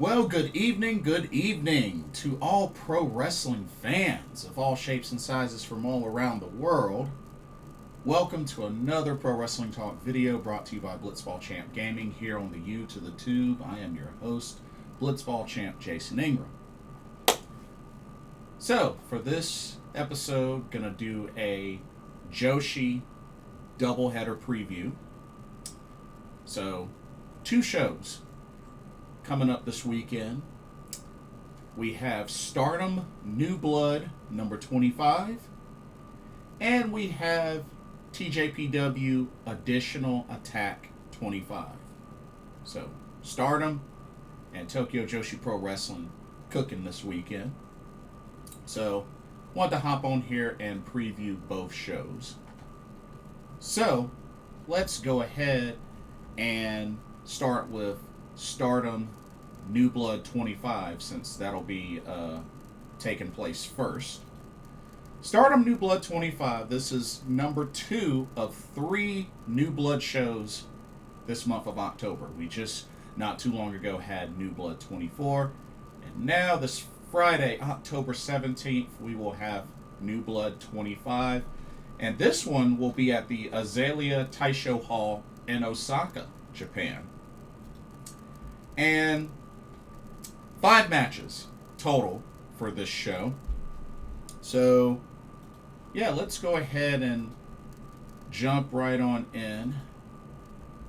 Well, good evening to all pro wrestling fans of all shapes and sizes from all around the world. Welcome to another Pro Wrestling Talk video brought to you by Blitzball Champ Gaming here on the U to the Tube. I am your host, Blitzball Champ Jason Ingram. So, for this episode, gonna do a Joshi doubleheader preview. So, two shows coming up this weekend. We have Stardom New Blood number 25, and we have TJPW Additional Attack 25. So, Stardom and Tokyo Joshi Pro Wrestling cooking this weekend. So, wanted to hop on here and preview both shows. So, let's go ahead and start with Stardom New Blood 25, since that'll be taking place first. Stardom New Blood 25, this is number 2 of 3 New Blood shows this month of October. We just, not too long ago, had New Blood 24, and now this Friday, October 17th, we will have New Blood 25, and this one will be at the Azalea Taisho Hall in Osaka, Japan. And 5 matches total for this show. So, yeah, let's go ahead and jump right on in.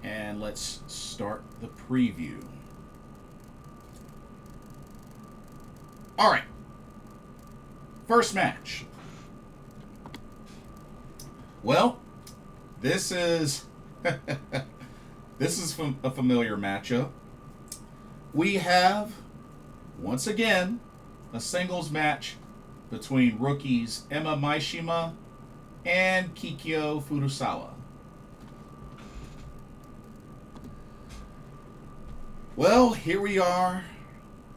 And let's start the preview. Alright. First match. Well, this is a familiar matchup. We have, once again, a singles match between rookies Emma Maishima and Kikyo Furusawa. Well, here we are,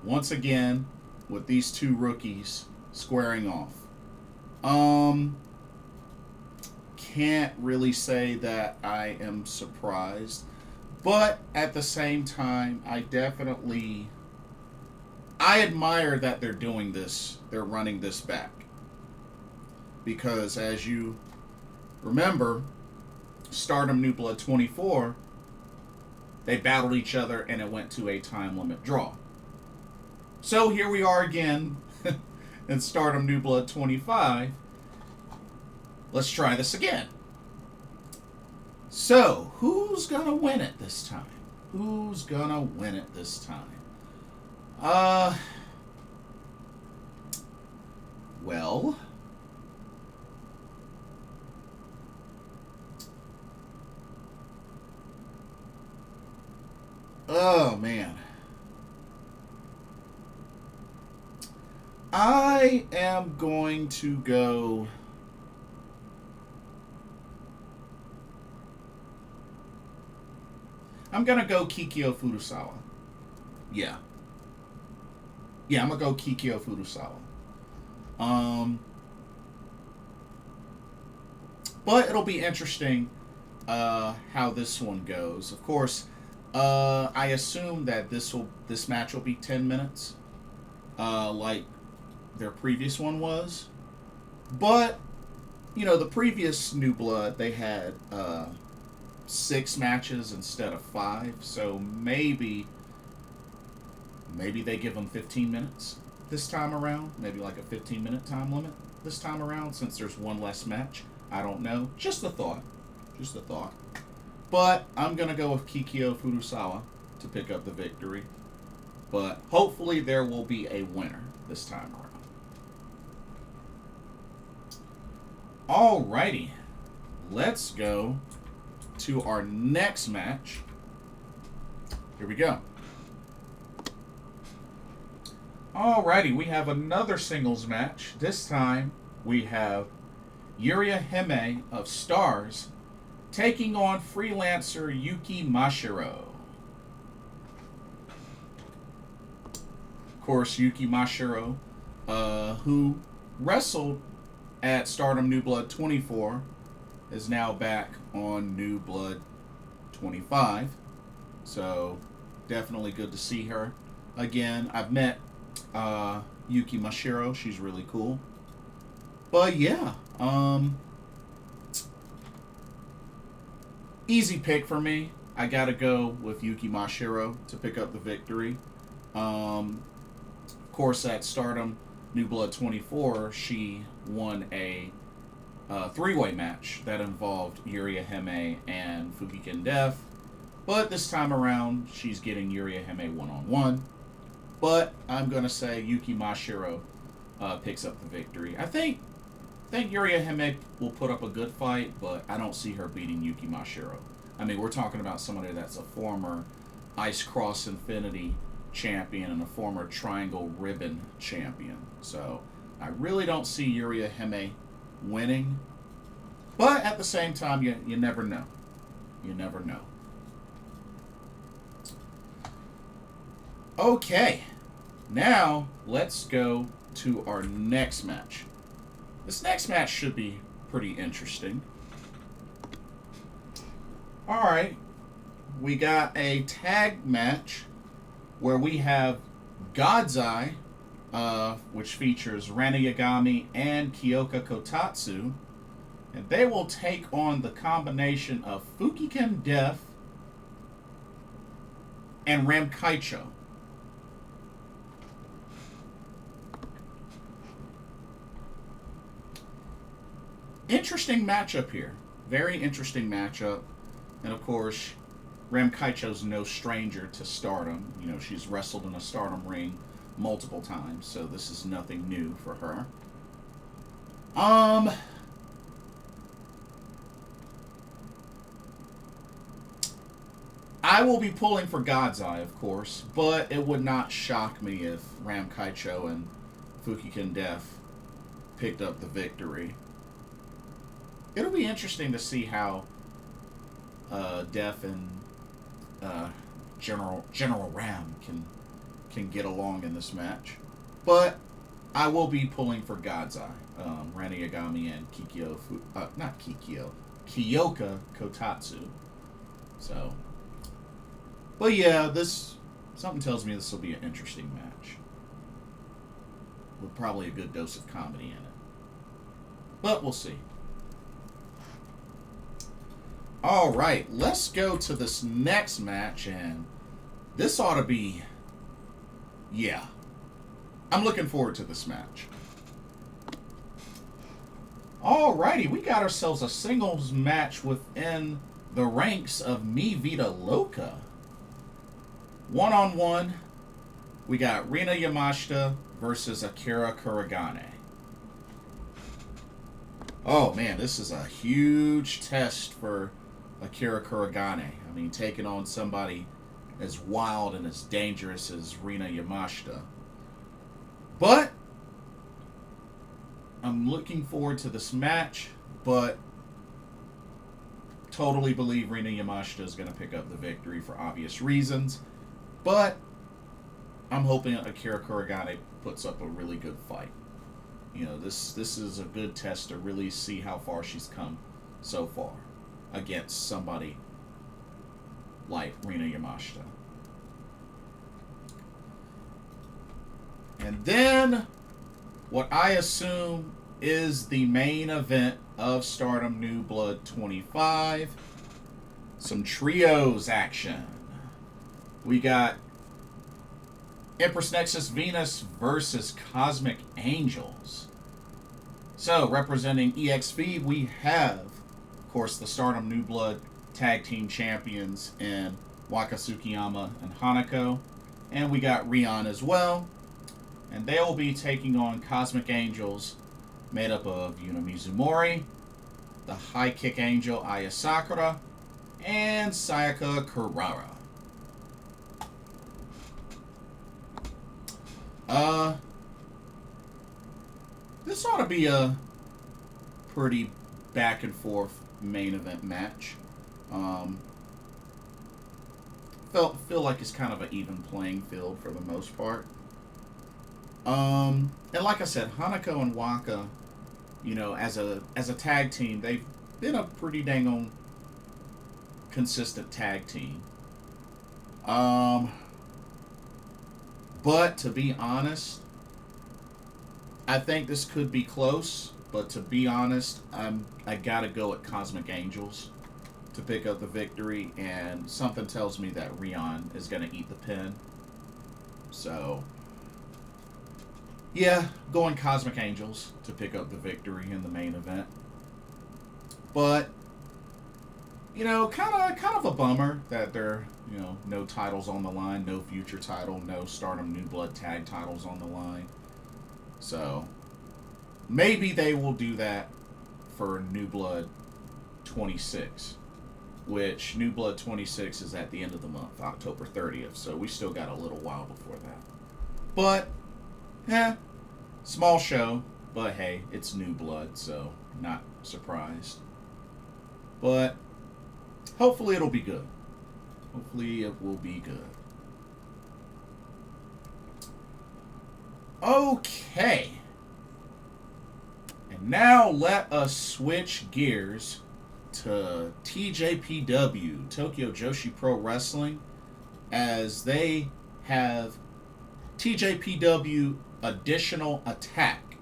once again, with these two rookies squaring off. Can't really say that I am surprised. But at the same time, I admire that they're doing this. They're running this back. Because as you remember, Stardom New Blood 24, they battled each other and it went to a time limit draw. So here we are again in Stardom New Blood 25. Let's try this again. So, who's gonna win it this time? Who's gonna win it this time? Well, oh man. I am going to go Kikyo Furusawa. Yeah, I'm gonna go Kikyo Furusawa. But it'll be interesting how this one goes. Of course, I assume that this match will be 10 minutes, like their previous one was. But you know, the previous New Blood, they had 6 matches instead of 5, so maybe they give them 15 minutes this time around, maybe like a 15-minute time limit this time around, since there's one less match. I don't know, just a thought. But I'm gonna go with Kikyo Furusawa to pick up the victory, but hopefully there will be a winner this time around. Alrighty, let's go to our next match. Here we go. Alrighty, we have another singles match. This time we have Yuria Hime of Stars taking on freelancer Yuki Mashiro. Of course, Yuki Mashiro, who wrestled at Stardom New Blood 24, is now back on New Blood 25. So definitely good to see her again. I've met Yuki Mashiro. She's really cool. But yeah, easy pick for me. I gotta go with Yuki Mashiro to pick up the victory. Of course, at Stardom New Blood 24, she won a three-way match that involved Yuria, Hime, and Fukigen Death. But this time around, she's getting Yuria Hime one-on-one. But I'm going to say Yuki Mashiro picks up the victory. I think Yuria Hime will put up a good fight, but I don't see her beating Yuki Mashiro. I mean, we're talking about somebody that's a former Ice Cross Infinity champion and a former Triangle Ribbon champion. So I really don't see Yuria Hime winning. But at the same time, you never know. You never know. Okay. Now, let's go to our next match. This next match should be pretty interesting. Alright. We got a tag match where we have God's Eye, which features Ranna Yagami and Kiyoka Kotatsu. And they will take on the combination of Fukigen Death and Kaichow. Interesting matchup here. Very interesting matchup. And of course, Kaichow's no stranger to Stardom. You know, she's wrestled in a Stardom ring multiple times, so this is nothing new for her. I will be pulling for God's Eye, of course, but it would not shock me if Kaichow and Fukigen Death picked up the victory. It'll be interesting to see how Death and General Ram can get along in this match. But I will be pulling for God's Eye. Ranna Yagami and Kiyoka Kotatsu. So, but yeah, something tells me this will be an interesting match. With probably a good dose of comedy in it. But we'll see. Alright, let's go to this next match, and this ought to be, yeah. I'm looking forward to this match. Alrighty, we got ourselves a singles match within the ranks of Mi Vida Loca. One-on-one, we got Rina Yamashita versus Akira Kurogane. Oh man, this is a huge test for Akira Kurogane. I mean, taking on somebody as wild and as dangerous as Rina Yamashita. But I'm looking forward to this match, but totally believe Rina Yamashita is going to pick up the victory for obvious reasons. But I'm hoping Akira Kurogane puts up a really good fight. You know, this is a good test to really see how far she's come so far against somebody like Rina Yamashita. And then what I assume is the main event of Stardom New Blood 25. Some trios action. We got Empress Nexus Venus versus Cosmic Angels. So, representing EXV, we have, of course, the Stardom New Blood Tag Team Champions in Waka, Tsukiyama, and HANAKO. And we got Rian as well. And they will be taking on Cosmic Angels, made up of Yuna Mizumori, the High Kick Angel Aya Sakura, and Sayaka Kurara. This ought to be a pretty back and forth main event match. Feel like it's kind of an even playing field for the most part. And like I said, HANAKO and Waka, you know, as a tag team, they've been a pretty dang on consistent tag team. But to be honest, I think this could be close. But to be honest, I gotta go at Cosmic Angels to pick up the victory, and something tells me that Rian is gonna eat the pin. So, yeah, going Cosmic Angels to pick up the victory in the main event. But, you know, kind of a bummer that there, you know, no titles on the line, no future title, no Stardom New Blood tag titles on the line. So, maybe they will do that for New Blood 26, which New Blood 26 is at the end of the month, October 30th. So we still got a little while before that. But, small show, but hey, it's New Blood, so not surprised. But hopefully it'll be good. Hopefully it will be good. Okay. And now let us switch gears to TJPW, Tokyo Joshi Pro Wrestling, as they have TJPW Additional Attack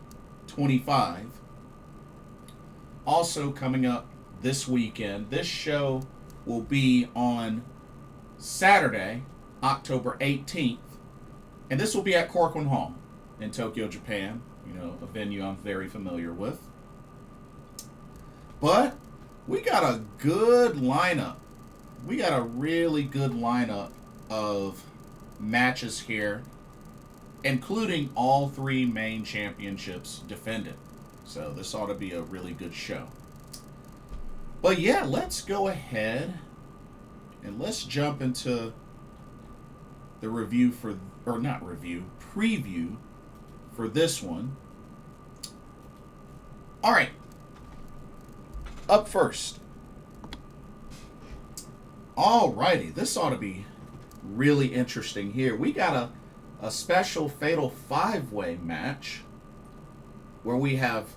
25. Also coming up this weekend. This show will be on Saturday, October 18th. And this will be at Korakuen Hall in Tokyo, Japan. You know, a venue I'm very familiar with. But we got a good lineup. We got a really good lineup of matches here, including all three main championships defended. So this ought to be a really good show. But yeah, let's go ahead and let's jump into the review for, or not review, preview for this one. All right. Up first. Alrighty, this ought to be really interesting here. We got a special Fatal 5-Way match where we have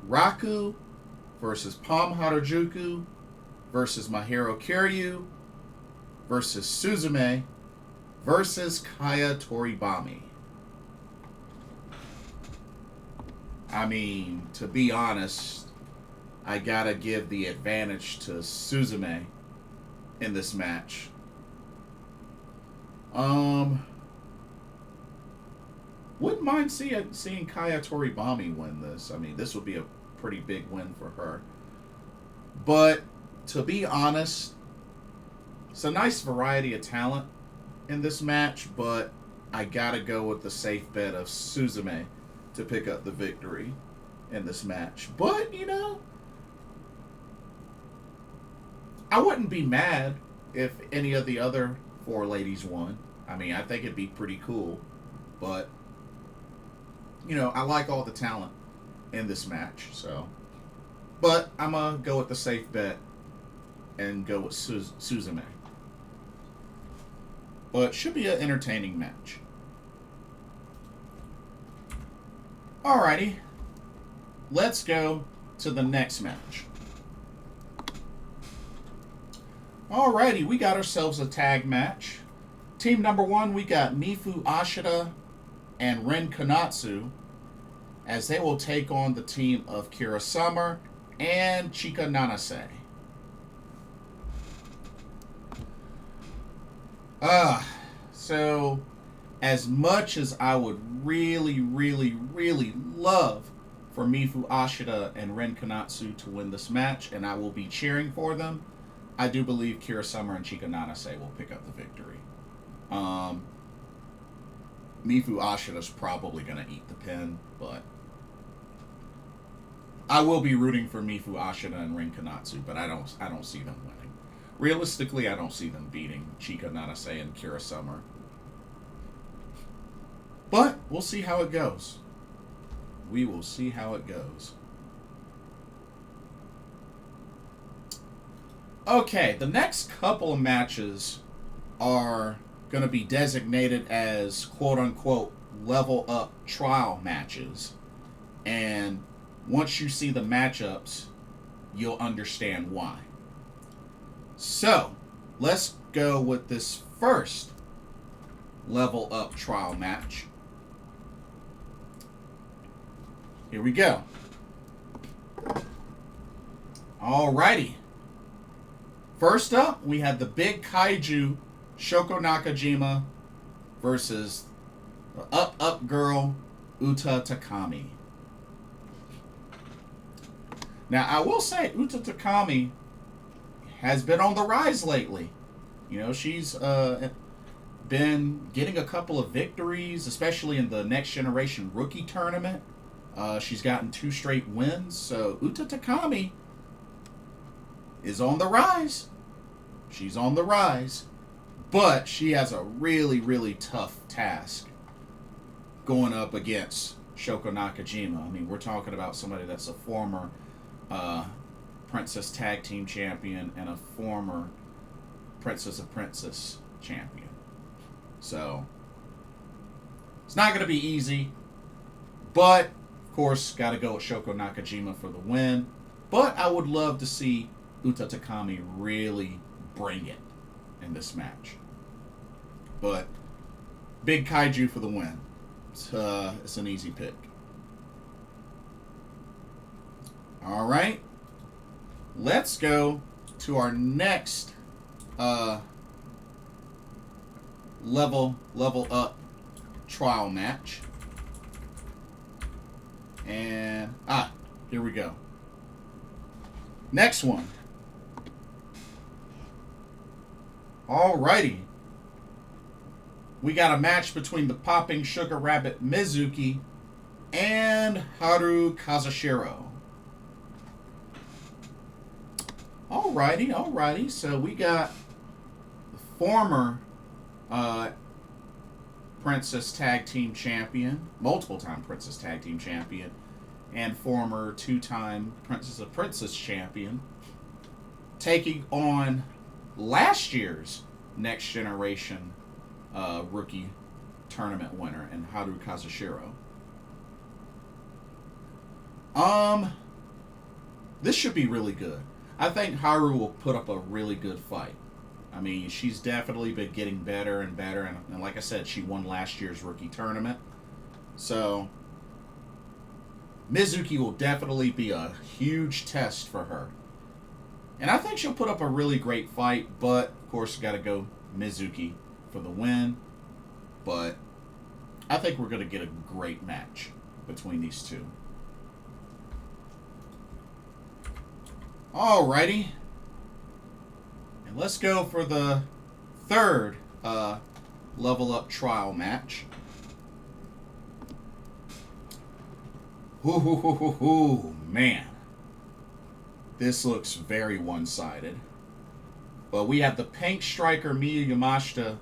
Raku versus Palm Harajuku versus Mahiro Kiryu versus Suzume versus Kaya Toribami. I mean, to be honest, I gotta give the advantage to Suzume in this match. Wouldn't mind seeing Kaya Toribami win this. I mean, this would be a pretty big win for her. But to be honest, it's a nice variety of talent in this match, but I gotta go with the safe bet of Suzume to pick up the victory in this match. But, you know, I wouldn't be mad if any of the other four ladies won. I mean, I think it'd be pretty cool. But, you know, I like all the talent in this match, so. But I'm going to go with the safe bet and go with Suzume. But should be an entertaining match. Alrighty. Let's go to the next match. Alrighty, we got ourselves a tag match. Team number one, we got Mifu Ashita and Ren Konatsu, as they will take on the team of Kira Summer and Chika Nanase. So as much as I would really, really, really love for Mifu Ashita and Ren Konatsu to win this match, and I will be cheering for them, I do believe Kira Summer and Chika Nanase will pick up the victory. Mifu Ashita's probably going to eat the pin, but I will be rooting for Mifu Ashita and Ren Konatsu, but I don't see them winning. Realistically, I don't see them beating Chika Nanase and Kira Summer. But we'll see how it goes. We will see how it goes. Okay, the next couple of matches are going to be designated as quote-unquote level up trial matches. And once you see the matchups, you'll understand why. So, let's go with this first level up trial match. Here we go. Alrighty. First up, we had the big kaiju Shoko Nakajima versus the up girl Uta Takami. Now, I will say Uta Takami has been on the rise lately. You know, she's been getting a couple of victories, especially in the Next Generation Rookie Tournament. She's gotten 2 straight wins, so Uta Takami is on the rise. She's on the rise. But she has a really, really tough task going up against Shoko Nakajima. I mean, we're talking about somebody that's a former Princess Tag Team Champion and a former Princess of Princess Champion. So, it's not going to be easy. But, of course, got to go with Shoko Nakajima for the win. But I would love to see Uta Takami really bring it in this match. But, big kaiju for the win. It's an easy pick. Alright. Let's go to our next level up trial match. And, here we go. Next one. Alrighty. We got a match between the Popping Sugar Rabbit Mizuki and Haru Kazushiro. Alrighty. So we got the former Princess Tag Team Champion, multiple-time Princess Tag Team Champion, and former 2-time Princess of Princess Champion, taking on last year's Next Generation Rookie Tournament winner and Haru Kazushiro. This should be really good. I think Haru will put up a really good fight. I mean, she's definitely been getting better and better, and like I said, she won last year's Rookie Tournament. So, Mizuki will definitely be a huge test for her. And I think she'll put up a really great fight, but, of course, got to go Mizuki for the win. But I think we're going to get a great match between these two. Alrighty. And let's go for the third level up trial match. Man. This looks very one-sided. But we have the Pink Striker Miyu Yamashita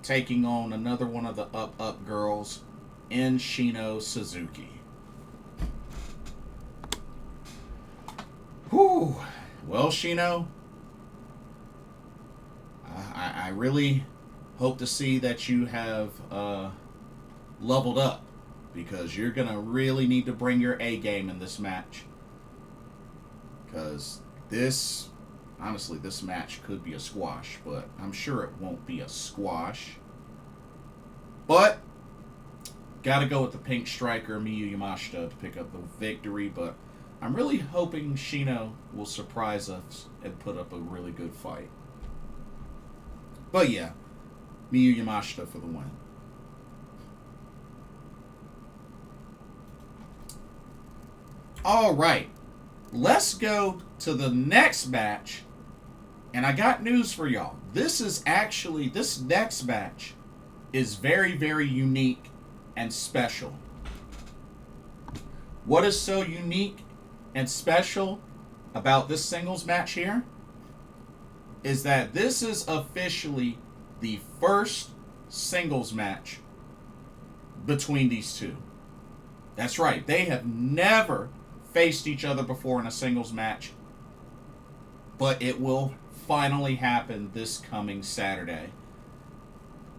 taking on another one of the up girls in Shino Suzuki. Whew. Well, Shino, I really hope to see that you have leveled up, because you're going to really need to bring your A game in this match. Because honestly, this match could be a squash, but I'm sure it won't be a squash. But, gotta go with the Pink Striker, Miyu Yamashita, to pick up the victory, but I'm really hoping Shino will surprise us and put up a really good fight. But yeah, Miyu Yamashita for the win. Alright, let's go to the next match. And I got news for y'all. This next match is very, very unique and special. What is so unique and special about this singles match here is that this is officially the first singles match between these two. That's right. They have never faced each other before in a singles match, but it will finally happen this coming Saturday,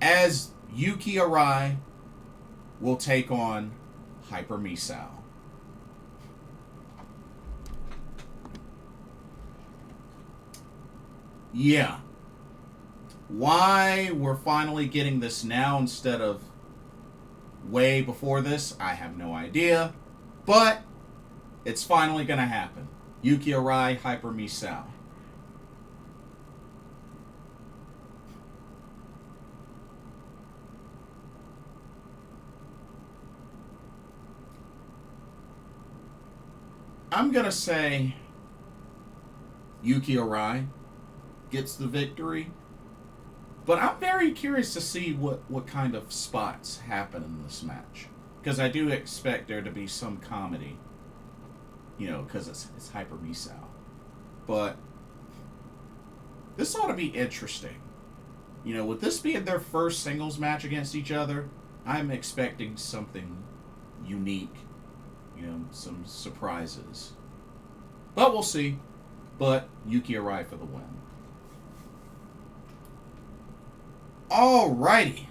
as Yuki Arai will take on Hyper Misao. Yeah. Why we're finally getting this now instead of way before this, I have no idea. But it's finally going to happen. Yuki Arai, Hyper Misao. I'm going to say Yuki Arai gets the victory. But I'm very curious to see what kind of spots happen in this match. Because I do expect there to be some comedy. You know, because it's Hyper Misao. But this ought to be interesting. You know, with this being their first singles match against each other, I'm expecting something unique. You know, some surprises. But we'll see. But Yuki Arai for the win. Alrighty.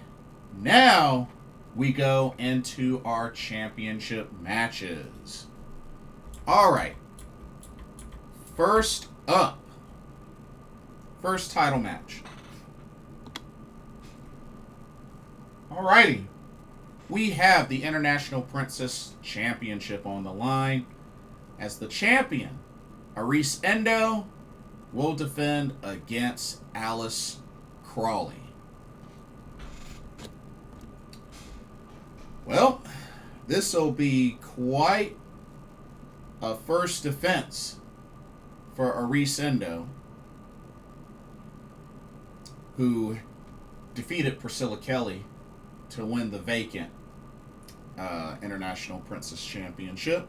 Now we go into our championship matches. Alright. First up. First title match. Alrighty. We have the International Princess Championship on the line. As the champion, Arise Endo will defend against Alice Crawley. Well, this will be quite a first defense for Arise Endo, who defeated Priscilla Kelly to win the vacant International Princess Championship.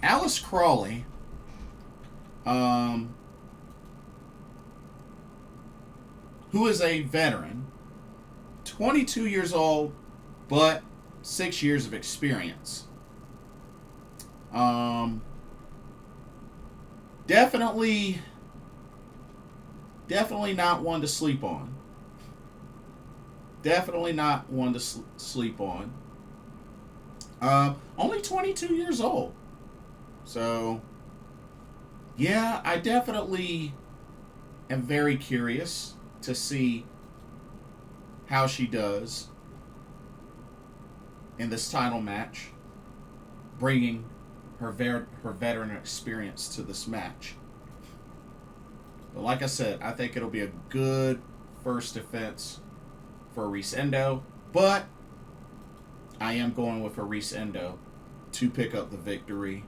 Alice Crawley, who is a veteran, 22 years old, but 6 years of experience. Definitely not one to sleep on. Definitely not one to sleep on. Only 22 years old. So, yeah, I definitely am very curious to see how she does in this title match, bringing her veteran experience to this match. But like I said, I think it'll be a good first defense for Arise Endo, but I am going with Arise Endo to pick up the victory,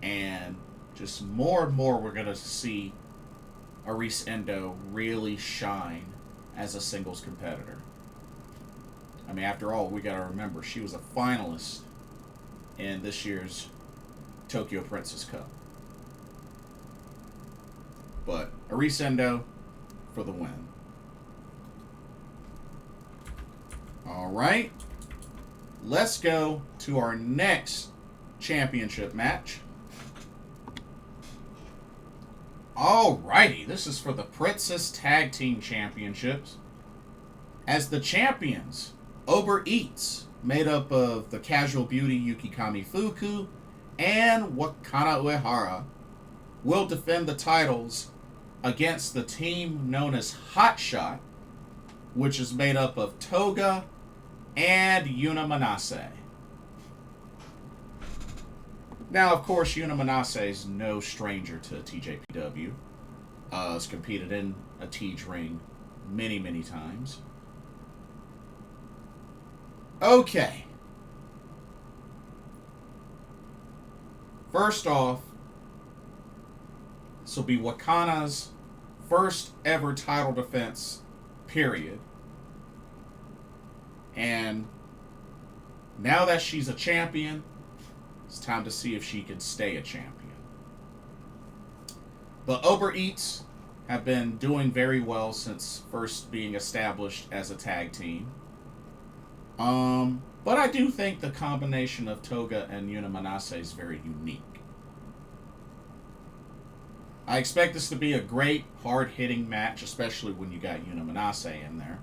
and just more and more we're going to see Arise Endo really shine as a singles competitor. I mean, after all, we got to remember, she was a finalist in this year's Tokyo Princess Cup. But Arise Endo for the win. Alright. Let's go to our next championship match. Alrighty, this is for the Princess Tag Team Championships. As the champions, Uber Eats, made up of the casual beauty Yuki Kamifuku and Wakana Uehara, will defend the titles against the team known as Hot Shot, which is made up of Toga and Yuna Manase. Now, of course, Yuna Manase is no stranger to TJPW. Has competed in a Tej ring many, many times. Okay. First off, this will be Wakana's first ever title defense, period. And now that she's a champion, it's time to see if she can stay a champion. But Uber Eats have been doing very well since first being established as a tag team. But I do think the combination of Toga and Yuna Manase is very unique. I expect this to be a great, hard-hitting match, especially when you got Yuna Manase in there.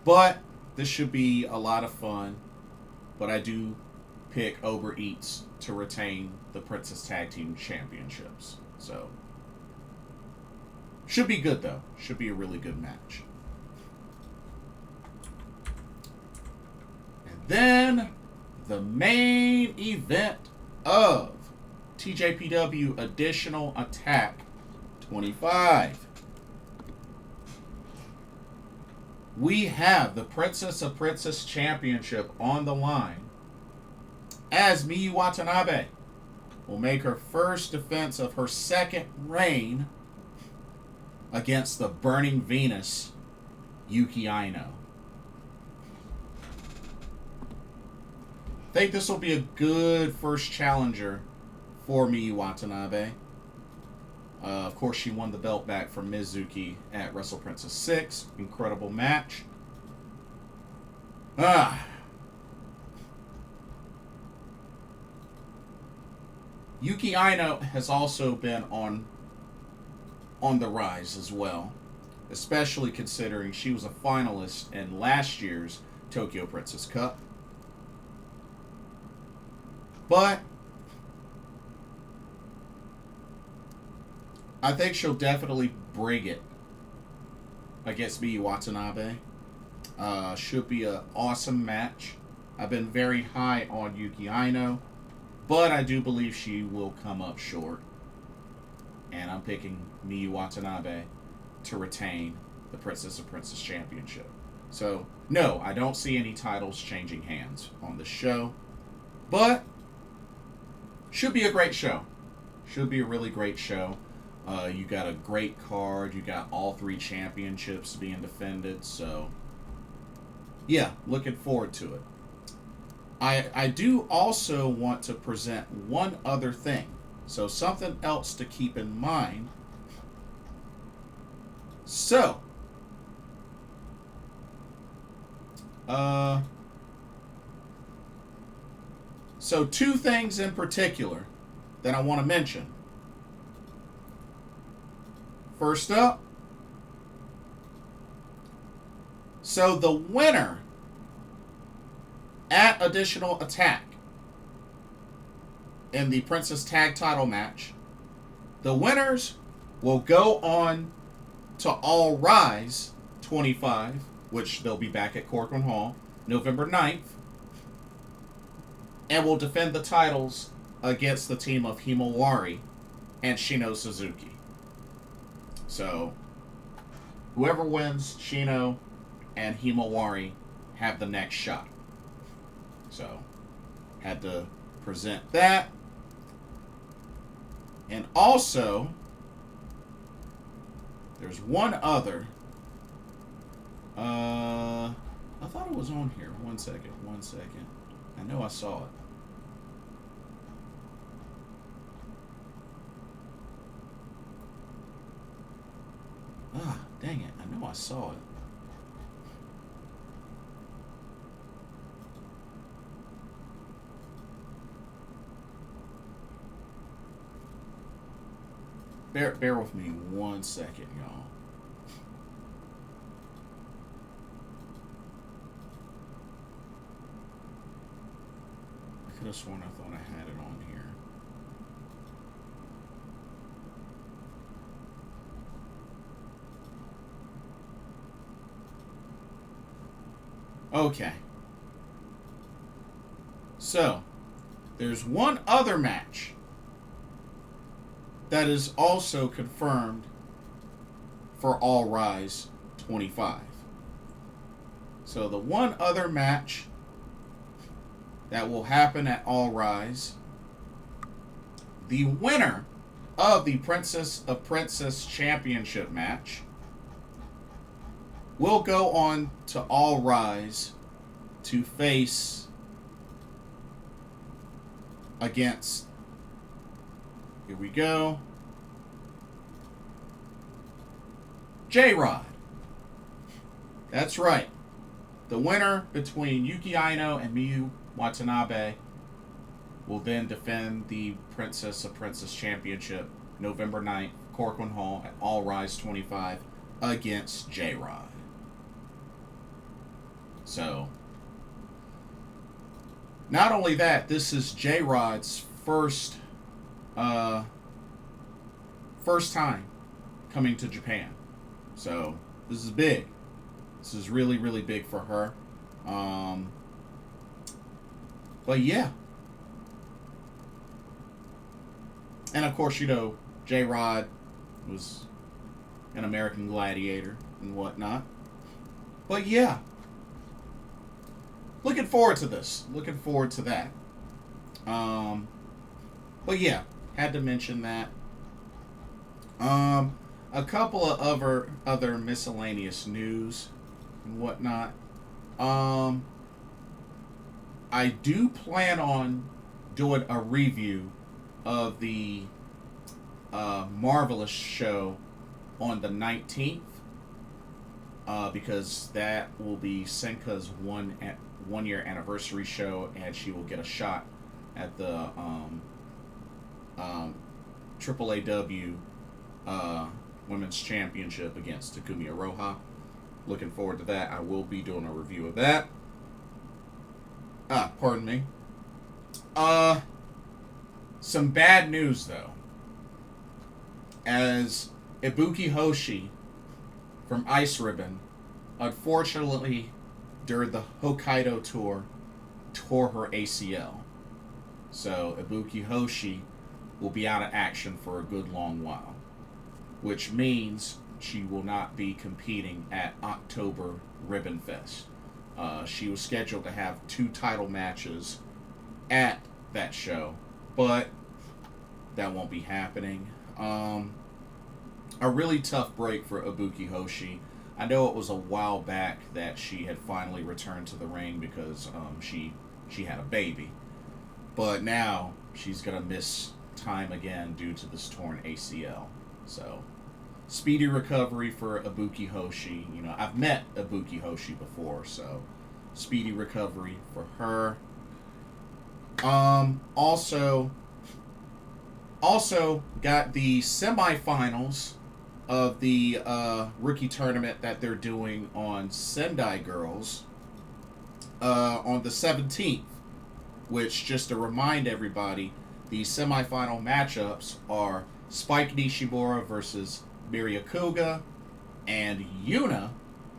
But this should be a lot of fun. But I do pick Uber Eats to retain the Princess Tag Team Championships. So, should be good, though. Should be a really good match. And then, the main event of TJPW Additional Attack 25. We have the Princess of Princess Championship on the line as Miyu Watanabe will make her first defense of her second reign against the Burning Venus, Yuki Aino. I think this will be a good first challenger for Miyu Watanabe. Of course, she won the belt back from Mizuki at Wrestle Princess 6. Incredible match. Yuki Aino has also been on the rise as well, especially considering she was a finalist in last year's Tokyo Princess Cup. But I think she'll definitely bring it against Miyu Watanabe. Should be an awesome match. I've been very high on Yuki Aino, but I do believe she will come up short. And I'm picking Miyu Watanabe to retain the Princess of Princess Championship. So, no, I don't see any titles changing hands on the show. But, should be a great show. Should be a really great show. You got a great card. You got all 3 championships being defended. So, yeah, looking forward to it. I do also want to present one other thing. So, something else to keep in mind. So, so 2 things in particular that I want to mention. First up, so the winner at Additional Attack in the Princess Tag Title match, the winners will go on to All Rise 25, which they'll be back at Corcoran Hall, November 9th, and will defend the titles against the team of Himawari and Shino Suzuki. So, whoever wins, Shino and Himawari have the next shot. So, had to present that. And also, there's one other. I thought it was on here. One second. I know I saw it. Dang it. I know I saw it. Bear with me 1 second, y'all. I could have sworn I thought I had it on here. Okay. So, there's one other match that is also confirmed for All Rise 25. So the one other match that will happen at All Rise, the winner of the Princess of Princess Championship match will go on to All Rise to face against, here we go, J-Rod. That's right. The winner between Yuki Aino and Miyu Watanabe will then defend the Princess of Princess Championship November 9th, Corcoran Hall at All Rise 25 against J-Rod. So, not only that, this is J-Rod's first First time coming to Japan. So this is big. This is really, really big for her. But yeah. And of course, you know, J-Rod was an American Gladiator and whatnot. But yeah. Looking forward to this. Looking forward to that. But yeah, had to mention that. A couple of other miscellaneous news and whatnot. I do plan on doing a review of the Marvelous show on the 19th, because that will be Senka's one year anniversary show, and she will get a shot at the AAAW Women's Championship against Takumi Iroha. Looking forward to that. I will be doing a review of that. Pardon me. Some bad news, though. As Ibuki Hoshi from Ice Ribbon, unfortunately, during the Hokkaido tour, tore her ACL. So, Ibuki Hoshi will be out of action for a good long while, which means she will not be competing at October Ribbon Fest. She was scheduled to have 2 title matches at that show, but that won't be happening. A really tough break for Ibuki Hoshi. I know it was a while back that she had finally returned to the ring because she had a baby, but now she's gonna miss time again due to this torn ACL. So, speedy recovery for Ibuki Hoshi. You know, I've met Ibuki Hoshi before, so speedy recovery for her. Also got the semifinals of the rookie tournament that they're doing on Sendai Girls on the 17th, which, just to remind everybody, the semifinal matchups are Spike Nishimura versus Miria Kuga, and Yuna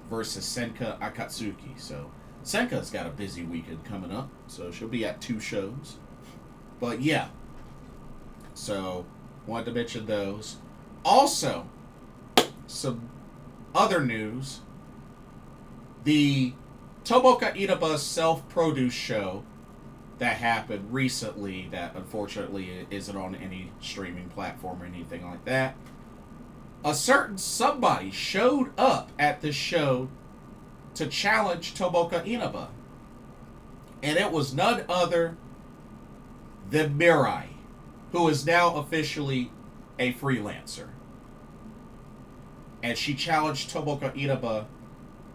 versus Senka Akatsuki. So Senka's got a busy weekend coming up, so she'll be at 2 shows. But yeah, so wanted to mention those. Also, some other news. The Tomoka Inaba's self-produced show that happened recently, that unfortunately isn't on any streaming platform or anything like that. A certain somebody showed up at this show to challenge Tomoka Inaba. And it was none other than Mirai, who is now officially a freelancer. And she challenged Tomoka Inaba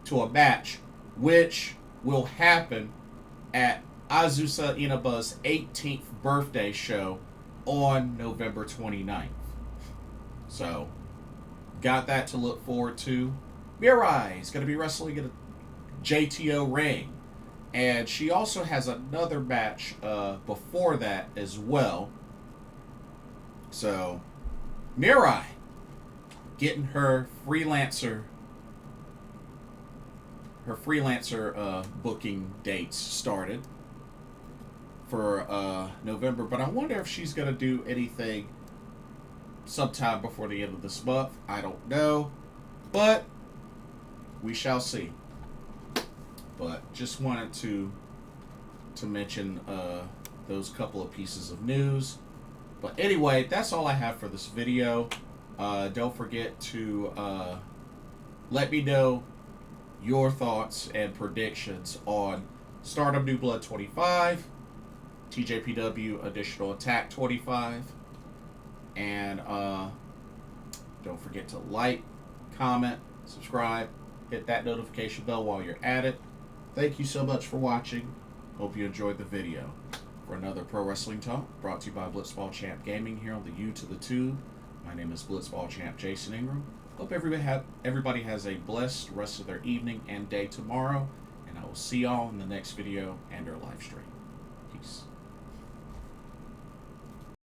to a match, which will happen at Azusa Inaba's 18th birthday show on November 29th. So, got that to look forward to. Mirai is going to be wrestling in a JTO ring. And she also has another match before that as well. So, Mirai getting her freelancer booking dates started for November. But I wonder if she's going to do anything sometime before the end of this month. I don't know. But we shall see. But just wanted to mention those couple of pieces of news. But anyway, that's all I have for this video. Don't forget to let me know your thoughts and predictions on Stardom New Blood 25, TJPW Additional Attack 25, and don't forget to like, comment, subscribe, hit that notification bell while you're at it. Thank you so much for watching. Hope you enjoyed the video. For another Pro Wrestling Talk, brought to you by Blitzball Champ Gaming here on the U to the Tube. My name is Blitzball Champ Jason Ingram. Hope everybody has a blessed rest of their evening and day tomorrow, and I will see y'all in the next video and our live stream. Peace.